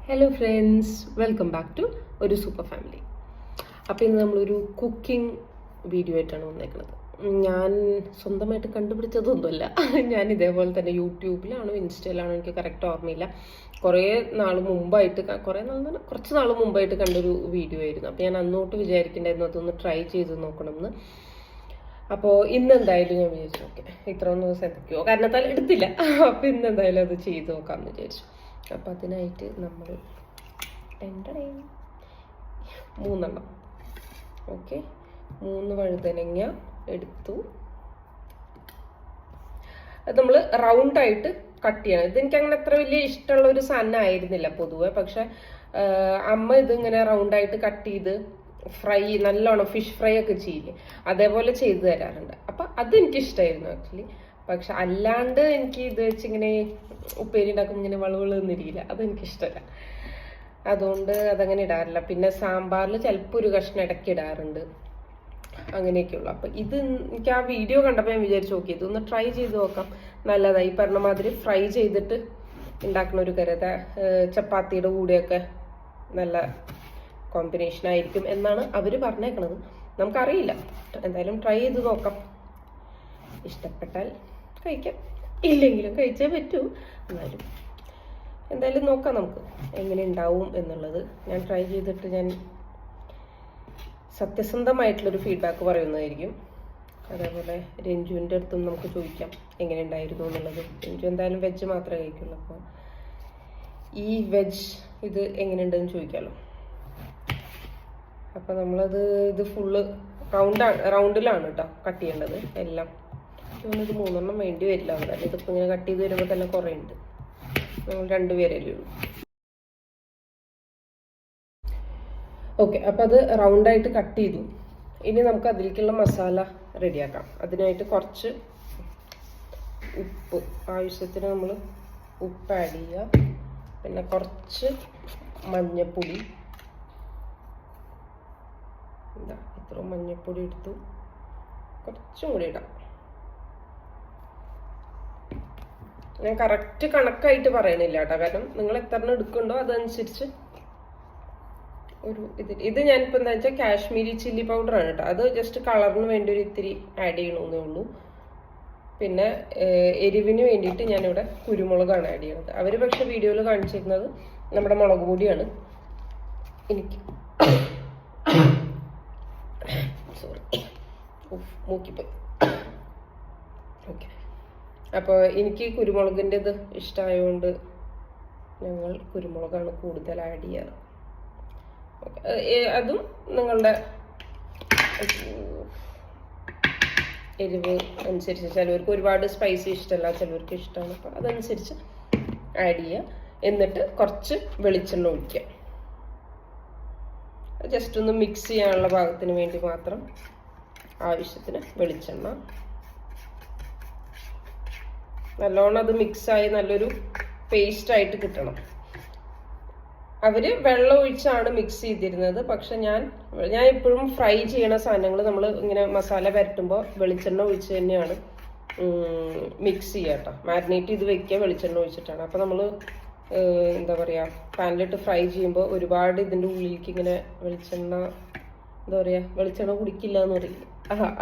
Hello friends, welcome back to ഒരു super family. അപ്പോൾ ഇന്ന് നമ്മളൊരു കുക്കിംഗ് വീഡിയോ ആയിട്ടാണ് വന്നേക്കുന്നത്. ഞാൻ സ്വന്തമായിട്ട് കണ്ടുപിടിച്ചതൊന്നുമല്ല. ഞാൻ ഇതേപോലെ തന്നെ യൂട്യൂബിലാണോ ഇൻസ്റ്റയിലാണോ എനിക്ക് കറക്റ്റ് ഓർമ്മയില്ല, കുറച്ച് നാൾ മുമ്പായിട്ട് കണ്ടൊരു വീഡിയോ ആയിരുന്നു. അപ്പോൾ ഞാൻ അന്നോട്ട് വിചാരിക്കേണ്ടായിരുന്നു അതൊന്ന് ട്രൈ ചെയ്ത് നോക്കണമെന്ന്. അപ്പോൾ ഇന്ന് എന്തായാലും ഞാൻ വിചാരിച്ചു, ഓക്കെ ഇത്രയൊന്നും ദിവസം എന്തൊക്കെയോ കാരണത്താൽ എടുത്തില്ല. അപ്പോൾ ഇന്ന് എന്തായാലും അത് ചെയ്ത് നോക്കാമെന്ന് വിചാരിച്ചു. അപ്പം അതിനായിട്ട് നമ്മൾ 3 ഓക്കെ 3 വഴുതനങ്ങ എടുത്തു. അത് നമ്മൾ റൗണ്ടായിട്ട് കട്ട് ചെയ്യണം. ഇതെനിക്ക് അങ്ങനെ അത്ര വലിയ ഇഷ്ടമുള്ള ഒരു സാധനം ആയിരുന്നില്ല പൊതുവെ, പക്ഷെ അമ്മ ഇതിങ്ങനെ റൗണ്ടായിട്ട് കട്ട് ചെയ്ത് ഫ്രൈ, നല്ലോണം ഫിഷ് ഫ്രൈ ഒക്കെ ചെയ്യില്ലേ, അതേപോലെ ചെയ്തു തരാറുണ്ട്. അപ്പം അതെനിക്കിഷ്ടമായിരുന്നു ആക്ച്വലി. പക്ഷെ അല്ലാണ്ട് എനിക്ക് ഇത് വെച്ചിങ്ങനെ ഉപ്പേരി ഉണ്ടാക്കുമ്പോൾ ഇങ്ങനെ വളവുകൾ നിന്നിരിക്കില്ല, അതെനിക്കിഷ്ടമല്ല. അതുകൊണ്ട് അതങ്ങനെ ഇടാറില്ല. പിന്നെ സാമ്പാറിൽ ചിലപ്പോൾ ഒരു കഷ്ണം ഇടയ്ക്ക് ഇടാറുണ്ട്, അങ്ങനെയൊക്കെയുള്ളു. അപ്പം ഇത് എനിക്ക് ആ വീഡിയോ കണ്ടപ്പോൾ ഞാൻ വിചാരിച്ചു, നോക്കി ഇതൊന്ന് ട്രൈ ചെയ്ത് നോക്കാം, നല്ലതായി. പറഞ്ഞ മാതിരി ഫ്രൈ ചെയ്തിട്ട് ഉണ്ടാക്കുന്ന ഒരു കറി, ചപ്പാത്തിയുടെ കൂടെയൊക്കെ നല്ല കോമ്പിനേഷൻ ആയിരിക്കും എന്നാണ് അവർ പറഞ്ഞേക്കണത്. നമുക്കറിയില്ല, എന്തായാലും ട്രൈ ചെയ്ത് നോക്കാം. ഇഷ്ടപ്പെട്ടാൽ കഴിക്കാം, ഇല്ലെങ്കിലും കഴിച്ചേ പറ്റൂ. എന്നാലും എന്തായാലും നോക്കാം നമുക്ക് എങ്ങനെ ഉണ്ടാവും എന്നുള്ളത്. ഞാൻ ട്രൈ ചെയ്തിട്ട് ഞാൻ സത്യസന്ധമായിട്ടുള്ളൊരു ഫീഡ്ബാക്ക് പറയുന്നതായിരിക്കും. അതേപോലെ രഞ്ജുവിൻ്റെ അടുത്തും നമുക്ക് ചോദിക്കാം എങ്ങനെ ഉണ്ടായിരുന്നു എന്നുള്ളത്. രഞ്ജു എന്തായാലും വെജ് മാത്രമേ കഴിക്കുള്ളൂ, അപ്പോൾ ഈ വെജ് ഇത് എങ്ങനെയുണ്ടെന്ന് ചോദിക്കാമല്ലോ. അപ്പോൾ നമ്മളത് ഇത് ഫുള്ള് റൗണ്ടിലാണ് കേട്ടോ കട്ട് ചെയ്യേണ്ടത് എല്ലാം. ഇത് 3 വേണ്ടി വരില്ല, അവിടെ ഇതിപ്പോൾ ഇങ്ങനെ കട്ട് ചെയ്ത് വരുമ്പോൾ തന്നെ കുറേ ഉണ്ട്. നമ്മൾ 2 പേരല്ലേ ഉള്ളൂ. ഓക്കെ, അപ്പം അത് റൗണ്ടായിട്ട് കട്ട് ചെയ്തു. ഇനി നമുക്ക് അതിലേക്കുള്ള മസാല റെഡിയാക്കാം. അതിനായിട്ട് കുറച്ച് ഉപ്പ്, ആവശ്യത്തിന് നമ്മൾ ഉപ്പ് ആഡ് ചെയ്യുക. പിന്നെ കുറച്ച് മഞ്ഞൾപ്പൊടി, ഇത്ര മഞ്ഞൾപ്പൊടി എടുത്തു, കുറച്ചും കൂടി ഇടാം. ഞാൻ കറക്റ്റ് കണക്കായിട്ട് പറയണില്ല കേട്ടോ, കാരണം നിങ്ങൾ എത്ര എടുക്കുന്നുണ്ടോ അതനുസരിച്ച് ഒരു ഇത് ഞാനിപ്പോൾ എന്താ വെച്ചാൽ കാശ്മീരി ചില്ലി പൗഡറാണ് കേട്ടോ. അത് ജസ്റ്റ് കളറിന് വേണ്ടി ഒരു ഇത്തിരി ആഡ് ചെയ്യണമെന്നേ ഉള്ളൂ. പിന്നെ എരിവിന് വേണ്ടിയിട്ട് ഞാനിവിടെ കുരുമുളകാണ് ആഡ് ചെയ്യുന്നത്. അവർ പക്ഷെ വീഡിയോയിൽ കാണിച്ചിരുന്നത് നമ്മുടെ മുളക് പൊടിയാണ്. എനിക്ക് സോറി, മൂക്കിപ്പോയി. ഓക്കെ, അപ്പോൾ എനിക്ക് കുരുമുളകിൻ്റെ ഇത് ഇഷ്ടമായതുകൊണ്ട് ഞങ്ങൾ കുരുമുളകാണ് കൂടുതൽ ആഡ് ചെയ്യാറ്. അതും നിങ്ങളുടെ എരിവ് അനുസരിച്ച്, ചിലവർക്ക് ഒരുപാട് സ്പൈസി ഇഷ്ടമല്ല, ചിലവർക്ക് ഇഷ്ടമാണ്. അപ്പോൾ അതനുസരിച്ച് ആഡ് ചെയ്യുക. എന്നിട്ട് കുറച്ച് വെളിച്ചെണ്ണ ഒഴിക്കുക. ജസ്റ്റ് ഒന്ന് മിക്സ് ചെയ്യാനുള്ള പാകത്തിന് വേണ്ടി മാത്രം ആവശ്യത്തിന് വെളിച്ചെണ്ണ. നല്ലോണം അത് മിക്സായി നല്ലൊരു പേസ്റ്റായിട്ട് കിട്ടണം. അവർ വെള്ളം ഒഴിച്ചാണ് മിക്സ് ചെയ്തിരുന്നത്, പക്ഷെ ഞാൻ എപ്പോഴും ഫ്രൈ ചെയ്യണ സാധനങ്ങൾ നമ്മൾ ഇങ്ങനെ മസാല പുരട്ടുമ്പോൾ വെളിച്ചെണ്ണ ഒഴിച്ച് തന്നെയാണ് മിക്സ് ചെയ്യുക കേട്ടോ. മാരിനേറ്റ് ചെയ്ത് വെക്കുക വെളിച്ചെണ്ണ ഒഴിച്ചിട്ടാണ്. അപ്പോൾ നമ്മൾ എന്താ പറയുക, പാനിലിട്ട് ഫ്രൈ ചെയ്യുമ്പോൾ ഒരുപാട് ഇതിൻ്റെ ഉള്ളിലേക്ക് ഇങ്ങനെ വെളിച്ചെണ്ണ, എന്താ പറയുക, വെളിച്ചെണ്ണ കുടിക്കില്ല എന്ന് പറയില്ല,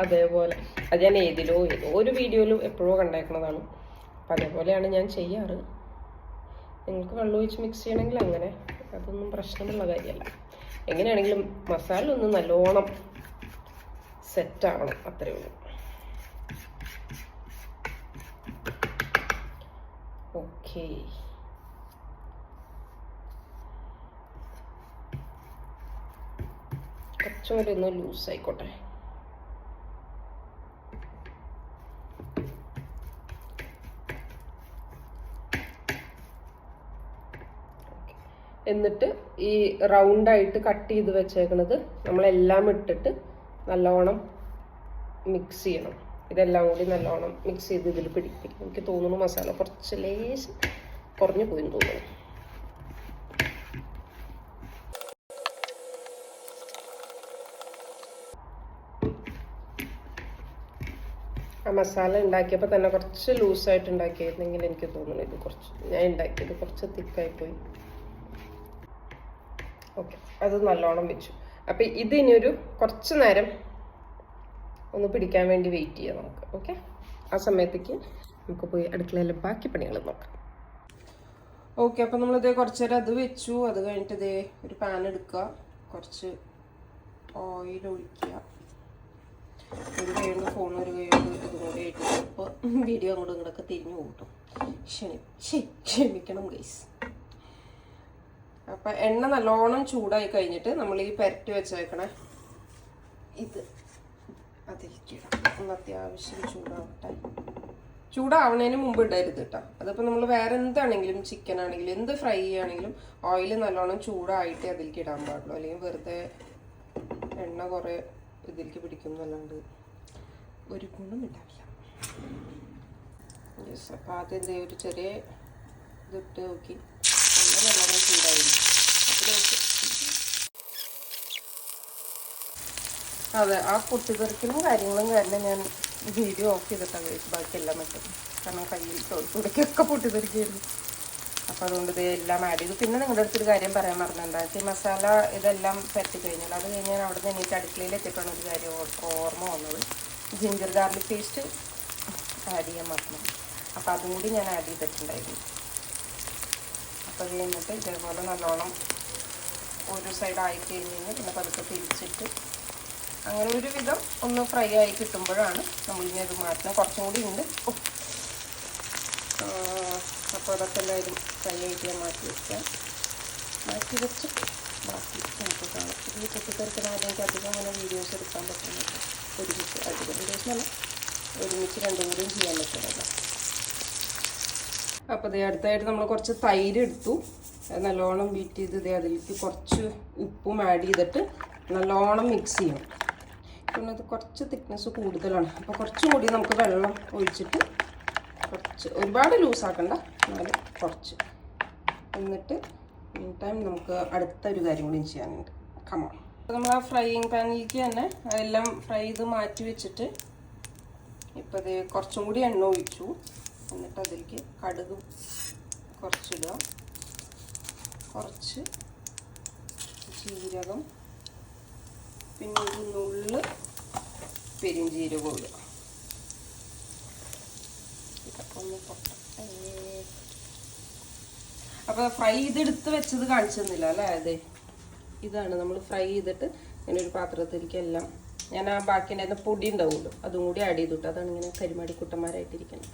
അതേപോലെ. അത് ഞാൻ ഏതോ ഒരു വീഡിയോയിലും എപ്പോഴോ കണ്ടേക്കുന്നതാണ്. അപ്പം അതേപോലെയാണ് ഞാൻ ചെയ്യാറ്. നിങ്ങൾക്ക് വെള്ളം ഒഴിച്ച് മിക്സ് ചെയ്യണമെങ്കിൽ അങ്ങനെ, അതൊന്നും പ്രശ്നമുള്ള കാര്യമല്ല. എങ്ങനെയാണെങ്കിലും മസാല ഒന്ന് നല്ലോണം സെറ്റാവണം, അത്രയേ ഉള്ളൂ. ഓക്കെ, കുറച്ചും കൂടി ഒന്ന് ലൂസ് ആയിക്കോട്ടെ. എന്നിട്ട് ഈ റൗണ്ടായിട്ട് കട്ട് ചെയ്ത് വെച്ചേക്കണത് നമ്മളെല്ലാം ഇട്ടിട്ട് നല്ലോണം മിക്സ് ചെയ്യണം. ഇതെല്ലാം കൂടി നല്ലോണം മിക്സ് ചെയ്ത് ഇതിൽ പിടിപ്പിക്കും. എനിക്ക് തോന്നുന്നു മസാല കുറച്ച് ലേശം കുറഞ്ഞു പോയി തോന്നുന്നു. ആ മസാല ഉണ്ടാക്കിയപ്പോൾ തന്നെ കുറച്ച് ലൂസായിട്ട് ഉണ്ടാക്കിയിരുന്നെങ്കിൽ എനിക്ക് തോന്നുന്നു ഇത് കുറച്ച്, ഞാൻ ഉണ്ടാക്കിയത് കുറച്ച് തിക്കായിപ്പോയി. ഓക്കെ, അത് നല്ലോണം വെച്ചു. അപ്പം ഇതിനൊരു കുറച്ച് നേരം ഒന്ന് പിടിക്കാൻ വേണ്ടി വെയിറ്റ് ചെയ്യാം നമുക്ക്. ഓക്കെ, ആ സമയത്തേക്ക് നമുക്ക് പോയി അടുക്കളയിലെ ബാക്കി പണികൾ നോക്കാം. ഓക്കെ, അപ്പം നമ്മളിത് കുറച്ച് നേരം അത് വെച്ചു. അത് കഴിഞ്ഞിട്ട് ഇതേ ഒരു പാൻ എടുക്കുക, കുറച്ച് ഓയിൽ ഒഴിക്കുക. ഒരു കൈ കൊണ്ട് ഫോൺ, ഒരു കൈ കൊണ്ട് ഇതും കൂടി ആയിട്ട് ഇപ്പോൾ വീഡിയോ അങ്ങോട്ടും ഇങ്ങോട്ടൊക്കെ തിരിഞ്ഞു കൂട്ടും. ക്ഷമിക്കണം ഗൈസ്. അപ്പം എണ്ണ നല്ലോണം ചൂടായി കഴിഞ്ഞിട്ട് നമ്മൾ ഈ പെരട്ടി വെച്ചേക്കണേ ഇത് അതിലേക്ക് ഒന്ന് അത്യാവശ്യം ചൂടാവട്ടെ. ചൂടാവണതിന് മുമ്പ് ഇടരുത് കേട്ടോ. അതിപ്പോൾ നമ്മൾ വേറെ എന്താണെങ്കിലും, ചിക്കൻ ആണെങ്കിലും എന്ത് ഫ്രൈ ചെയ്യുകയാണെങ്കിലും ഓയിൽ നല്ലോണം ചൂടായിട്ട് അതിലേക്ക് ഇടാൻ പാടുള്ളൂ. അല്ലെങ്കിൽ വെറുതെ എണ്ണ കുറേ ഇതിലേക്ക് പിടിക്കും എന്നല്ലാണ്ട് ഒരു ഗുണം ഉണ്ടാവില്ല. യെസ്, അപ്പം ആദ്യം എന്തേ ഒരു ചെറിയ ഇതിട്ട് നോക്കി നല്ലോണം ചൂടായിരുന്നു. അതെ, ആ പൊട്ടിത്തെറിക്കലും കാര്യങ്ങളും കാരണം ഞാൻ വീഡിയോ ഓഫ് ചെയ്തിട്ടാണ് ബാക്കിയെല്ലാം പറ്റും. കാരണം കയ്യിൽ തുടക്കൊക്കെ പൊട്ടിത്തെറിക്കായിരുന്നു. അപ്പോൾ അതുകൊണ്ട് ഇത് എല്ലാം ആഡ് ചെയ്തു. പിന്നെ നിങ്ങളുടെ അടുത്തൊരു കാര്യം പറയാൻ പറഞ്ഞിട്ടുണ്ടാക്കി, മസാല ഇതെല്ലാം പറ്റി കഴിഞ്ഞാൽ അത് കഴിഞ്ഞാൽ അവിടെ നിന്ന് എനിക്ക് അടുക്കളയിൽ എത്തിയപ്പോഴാണ് ഒരു കാര്യം ഓർമ്മ വന്നത്. ജിഞ്ചർ ഗാർലിക് പേസ്റ്റ് ആഡ് ചെയ്യാൻ മറന്നു. അപ്പോൾ അതും കൂടി ഞാൻ ആഡ് ചെയ്തിട്ടുണ്ടായിരുന്നു. അപ്പോൾ അത് കഴിഞ്ഞിട്ട് ഇതേപോലെ നല്ലോണം ഒരു സൈഡ് ആയി കഴിഞ്ഞ് പിന്നെ പതുക്കെ തിരിച്ചിട്ട് അങ്ങനെ ഒരു വിധം ഒന്ന് ഫ്രൈ ആയി കിട്ടുമ്പോഴാണ് നമ്മളിനി അത് മാറ്റുന്നത്. കുറച്ചും കൂടി ഉണ്ട്. അപ്പോൾ അതൊക്കെ എല്ലാവരും ഫ്രൈ ആയിട്ട് ഞാൻ മാറ്റി വെച്ച് ബാക്കി നമുക്ക് കാണാം. ഈ പൊട്ടിത്തെറിക്കുന്ന എനിക്ക് അധികം അങ്ങനെ വീഡിയോസ് എടുക്കാൻ പറ്റുന്നില്ല. ഒരുമിച്ച് അധികം വീഡിയോസ് നല്ല ഒരുമിച്ച് രണ്ടും കൂടിയും ചെയ്യാൻ പറ്റുന്നില്ല. അപ്പോൾ ഇതേ അടുത്തായിട്ട് നമ്മൾ കുറച്ച് തൈര് എടുത്തു, നല്ലോണം ബീറ്റ് ചെയ്ത് ഇതേ അതിലേക്ക് കുറച്ച് ഉപ്പും ആഡ് ചെയ്തിട്ട് നല്ലോണം മിക്സ് ചെയ്യണം. പിന്നെ അത് കുറച്ച് തിക്നെസ് കൂടുതലാണ്. അപ്പോൾ കുറച്ചും കൂടി നമുക്ക് വെള്ളം ഒഴിച്ചിട്ട് കുറച്ച്, ഒരുപാട് ലൂസാക്കണ്ട, എന്നാലും കുറച്ച്. എന്നിട്ട് മീൻ ടൈം നമുക്ക് അടുത്തൊരു കാര്യം കൂടി ചെയ്യാനുണ്ട്. കമോൺ. അപ്പോൾ നമ്മൾ ആ ഫ്രൈയിങ് പാനിലേക്ക് തന്നെ അതെല്ലാം ഫ്രൈ ചെയ്ത് മാറ്റി വെച്ചിട്ട് ഇപ്പോൾ അത് കുറച്ചും കൂടി എണ്ണ ഒഴിച്ചു. എന്നിട്ട് അതിലേക്ക് കടുക് കുറച്ചിടുക, കുറച്ച് ജീരകം, പിന്നെ ഒരു നുള്ള് പെരുംജീരകം ഇടുക. ഇതൊക്കെ ഒന്ന് പൊട്ടട്ടെ. അപ്പോൾ ഫ്രൈ ചെയ്തെടുത്ത് വെച്ചത് കാണിച്ചെന്നില്ല അല്ലേ? അതെ, ഇതാണ് നമ്മൾ ഫ്രൈ ചെയ്തിട്ട് ഇങ്ങനെ ഒരു പാത്രത്തിലേക്ക് എല്ലാം ഞാൻ ആ ബാക്കി ഉണ്ടായിരുന്ന പൊടി ഉണ്ടാവുമല്ലോ അതും കൂടി ആഡ് ചെയ്തിട്ട് അതാണ് ഇങ്ങനെ കരിമാടിക്കുട്ടന്മാരായിട്ടിരിക്കുന്നത്.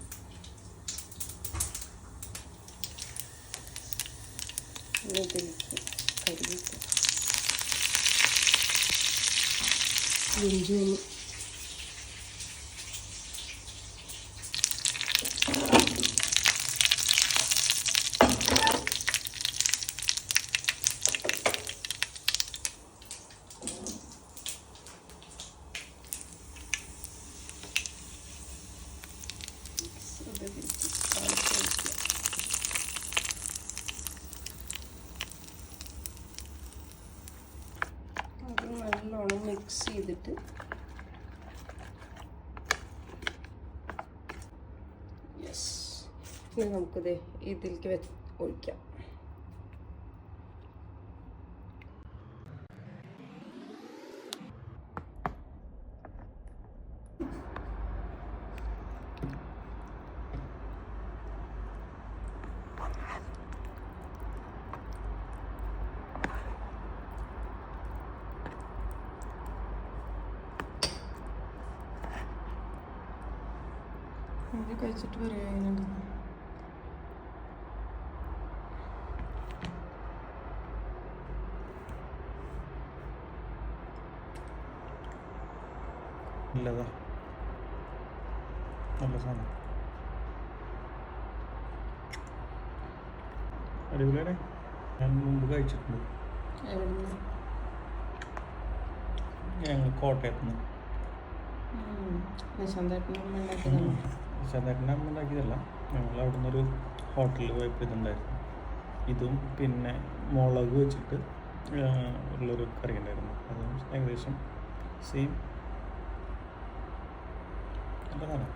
ഇതിലേക്ക് കരിവിട്ട് വെഞ്ചു നല്ലോണം മിക്സ് ചെയ്തിട്ട് യെസ്, ഇനി നമുക്കിത് ഇതിലേക്ക് ഒഴിക്കാം. ഇത് കഴിച്ചിട്ട് പറയാനുണ്ട്. നല്ലതാ, നല്ല സാധനം, അടിപൊളിയാണ്. ഞാൻ മുമ്പ് കഴിച്ചിട്ടുണ്ട്. ഞങ്ങൾ കോട്ടയത്ത് നിന്ന്. നിശാന്തേട്ടൻ്റെ അമ്മ ഉണ്ടാക്കിയതല്ല, ഞങ്ങൾ അവിടെ നിന്നൊരു ഹോട്ടലിൽ പോയപ്പോൾ ഇതുണ്ടായിരുന്നു. ഇതും പിന്നെ മുളക് വെച്ചിട്ട് ഉള്ളൊരു കറി ഉണ്ടായിരുന്നു. അതും ഏകദേശം സെയിം. നല്ല സാധനം.